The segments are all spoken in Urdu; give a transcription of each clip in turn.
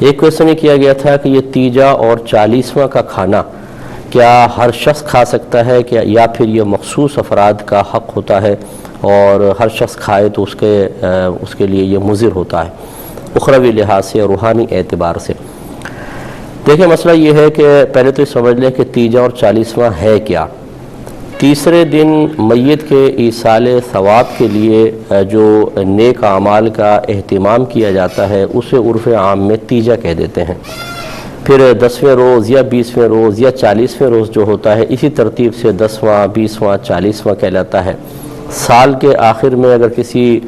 ایک کویشچن یہ کیا گیا تھا کہ یہ تیجا اور 40واں کا کھانا کیا ہر شخص کھا سکتا ہے کیا، یا پھر یہ مخصوص افراد کا حق ہوتا ہے اور ہر شخص کھائے تو اس کے لیے یہ مضر ہوتا ہے اخروی لحاظ سے اور روحانی اعتبار سے؟ دیکھیں، مسئلہ یہ ہے کہ پہلے تو یہ سمجھ لیں کہ تیجا اور 40واں ہے کیا۔ تیسرے دن میت کے ایصال ثواب کے لیے جو نیک اعمال کا اہتمام کیا جاتا ہے اسے عرف عام میں تیجا کہہ دیتے ہیں۔ پھر 10ویں روز یا 20ویں روز یا 40ویں روز جو ہوتا ہے اسی ترتیب سے 10واں 20واں 40واں کہلاتا ہے۔ سال کے آخر میں اگر کسی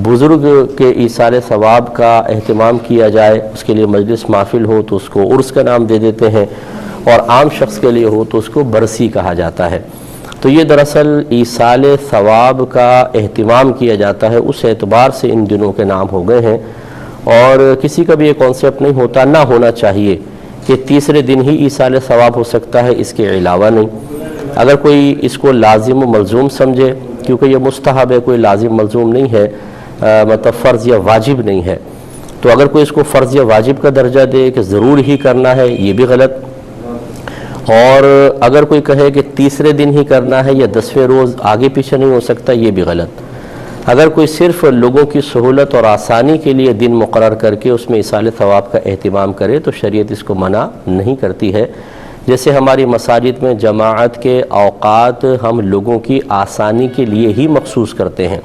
بزرگ کے ایصال ثواب کا اہتمام کیا جائے، اس کے لیے مجلس محفل ہو تو اس کو عرس کا نام دے دیتے ہیں، اور عام شخص کے لیے ہو تو اس کو برسی کہا جاتا ہے۔ تو یہ دراصل ایصال ثواب کا اہتمام کیا جاتا ہے، اس اعتبار سے ان دنوں کے نام ہو گئے ہیں، اور کسی کا بھی یہ کانسیپٹ نہیں ہوتا، نہ ہونا چاہیے کہ تیسرے دن ہی ایصال ثواب ہو سکتا ہے، اس کے علاوہ نہیں۔ اگر کوئی اس کو لازم و ملزوم سمجھے، کیونکہ یہ مستحب ہے، کوئی لازم ملزوم نہیں ہے، مطلب فرض یا واجب نہیں ہے، تو اگر کوئی اس کو فرض یا واجب کا درجہ دے کہ ضرور ہی کرنا ہے، یہ بھی غلط۔ اور اگر کوئی کہے کہ تیسرے دن ہی کرنا ہے یا 10ویں روز آگے پیچھے نہیں ہو سکتا، یہ بھی غلط۔ اگر کوئی صرف لوگوں کی سہولت اور آسانی کے لیے دن مقرر کر کے اس میں ایصال ثواب کا اہتمام کرے تو شریعت اس کو منع نہیں کرتی ہے۔ جیسے ہماری مساجد میں جماعت کے اوقات ہم لوگوں کی آسانی کے لیے ہی مخصوص کرتے ہیں۔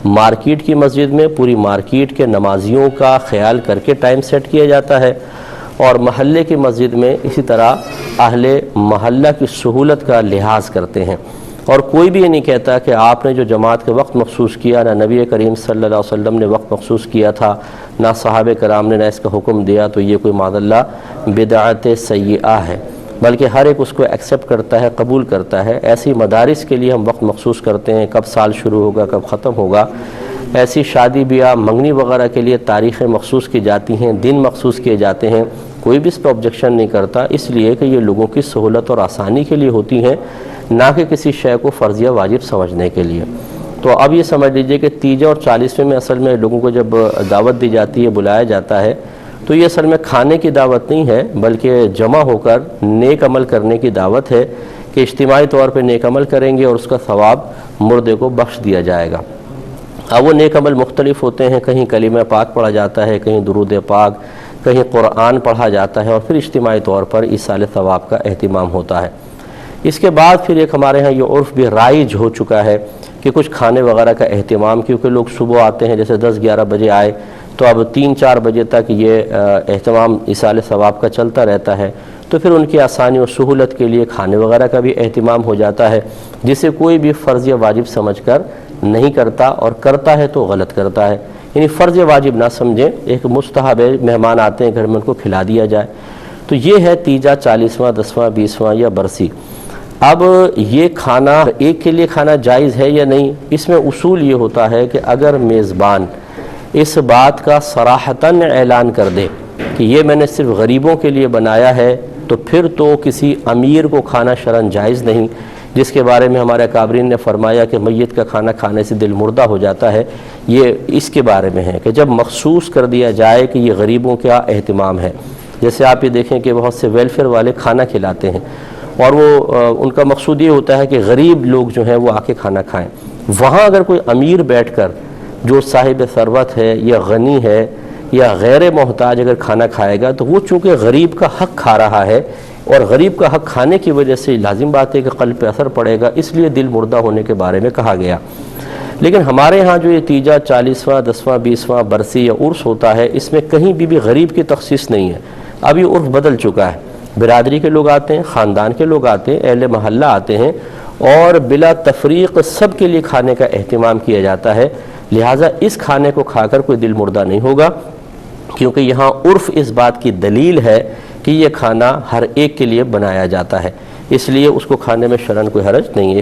مارکیٹ کی مسجد میں پوری مارکیٹ کے نمازیوں کا خیال کر کے ٹائم سیٹ کیا جاتا ہے، اور محلے کی مسجد میں اسی طرح اہل محلہ کی سہولت کا لحاظ کرتے ہیں۔ اور کوئی بھی یہ نہیں کہتا کہ آپ نے جو جماعت کے وقت مخصوص کیا، نہ نبی کریم صلی اللہ علیہ وسلم نے وقت مخصوص کیا تھا، نہ صحابہ کرام نے نہ اس کا حکم دیا، تو یہ کوئی معاذ اللہ بدعت سیئہ ہے، بلکہ ہر ایک اس کو ایکسیپٹ کرتا ہے، قبول کرتا ہے۔ ایسی مدارس کے لیے ہم وقت مخصوص کرتے ہیں، کب سال شروع ہوگا کب ختم ہوگا۔ ایسی شادی بیاہ منگنی وغیرہ کے لیے تاریخیں مخصوص کی جاتی ہیں، دن مخصوص کیے جاتے ہیں، کوئی بھی اس پہ آبجیکشن نہیں کرتا، اس لیے کہ یہ لوگوں کی سہولت اور آسانی کے لیے ہوتی ہیں، نہ کہ کسی شے کو فرض یا واجب سمجھنے کے لیے۔ تو اب یہ سمجھ لیجئے کہ تیجا اور 40ویں میں اصل میں لوگوں کو جب دعوت دی جاتی ہے، بلایا جاتا ہے، تو یہ اصل میں کھانے کی دعوت نہیں ہے، بلکہ جمع ہو کر نیک عمل کرنے کی دعوت ہے کہ اجتماعی طور پہ نیک عمل کریں گے اور اس کا ثواب مردے کو بخش دیا جائے گا۔ اب وہ نیک عمل مختلف ہوتے ہیں، کہیں کلمہ پاک پڑھا جاتا ہے، کہیں درود پاک، کہیں قرآن پڑھا جاتا ہے، اور پھر اجتماعی طور پر ایصال ثواب کا اہتمام ہوتا ہے۔ اس کے بعد پھر ایک ہمارے ہاں یہ عرف بھی رائج ہو چکا ہے کہ کچھ کھانے وغیرہ کا اہتمام، کیونکہ لوگ صبح آتے ہیں، جیسے 10-11 بجے آئے تو اب 3-4 بجے تک یہ اہتمام ایصال ثواب کا چلتا رہتا ہے، تو پھر ان کی آسانی اور سہولت کے لیے کھانے وغیرہ کا بھی اہتمام ہو جاتا ہے، جسے کوئی بھی فرض یا واجب سمجھ کر نہیں کرتا، اور کرتا ہے تو غلط کرتا ہے۔ یعنی فرض یا واجب نہ سمجھیں، ایک مستحب ہے، مہمان آتے ہیں گھر میں ان کو کھلا دیا جائے۔ تو یہ ہے تیجا، 40واں 10واں 20واں یا برسی۔ اب یہ کھانا ایک کے لیے کھانا جائز ہے یا نہیں، اس میں اصول یہ ہوتا ہے کہ اگر میزبان اس بات کا صراحتاً اعلان کر دے کہ یہ میں نے صرف غریبوں کے لیے بنایا ہے، تو پھر تو کسی امیر کو کھانا شرعاً جائز نہیں، جس کے بارے میں ہمارے اکابرین نے فرمایا کہ میت کا کھانا کھانے سے دل مردہ ہو جاتا ہے۔ یہ اس کے بارے میں ہے کہ جب مخصوص کر دیا جائے کہ یہ غریبوں کا اہتمام ہے۔ جیسے آپ یہ دیکھیں کہ بہت سے ویلفیئر والے کھانا کھلاتے ہیں، اور وہ ان کا مقصود یہ ہوتا ہے کہ غریب لوگ جو ہیں وہ آ کے کھانا کھائیں۔ وہاں اگر کوئی امیر بیٹھ کر جو صاحب ثروت ہے یا غنی ہے یا غیر محتاج اگر کھانا کھائے گا، تو وہ چونکہ غریب کا حق کھا رہا ہے، اور غریب کا حق کھانے کی وجہ سے لازم بات ہے کہ قلب پہ اثر پڑے گا، اس لیے دل مردہ ہونے کے بارے میں کہا گیا۔ لیکن ہمارے ہاں جو یہ تیجا، 40واں 10واں 20واں برسی یا عرس ہوتا ہے، اس میں کہیں بھی غریب کی تخصیص نہیں ہے۔ اب یہ عرف بدل چکا ہے، برادری کے لوگ آتے ہیں، خاندان کے لوگ آتے ہیں، اہل محلہ آتے ہیں، اور بلا تفریق سب کے لیے کھانے کا اہتمام کیا جاتا ہے۔ لہٰذا اس کھانے کو کھا کر کوئی دل مردہ نہیں ہوگا، کیونکہ یہاں عرف اس بات کی دلیل ہے کہ یہ کھانا ہر ایک کے لیے بنایا جاتا ہے، اس لیے اس کو کھانے میں شرعاً کوئی حرج نہیں ہے۔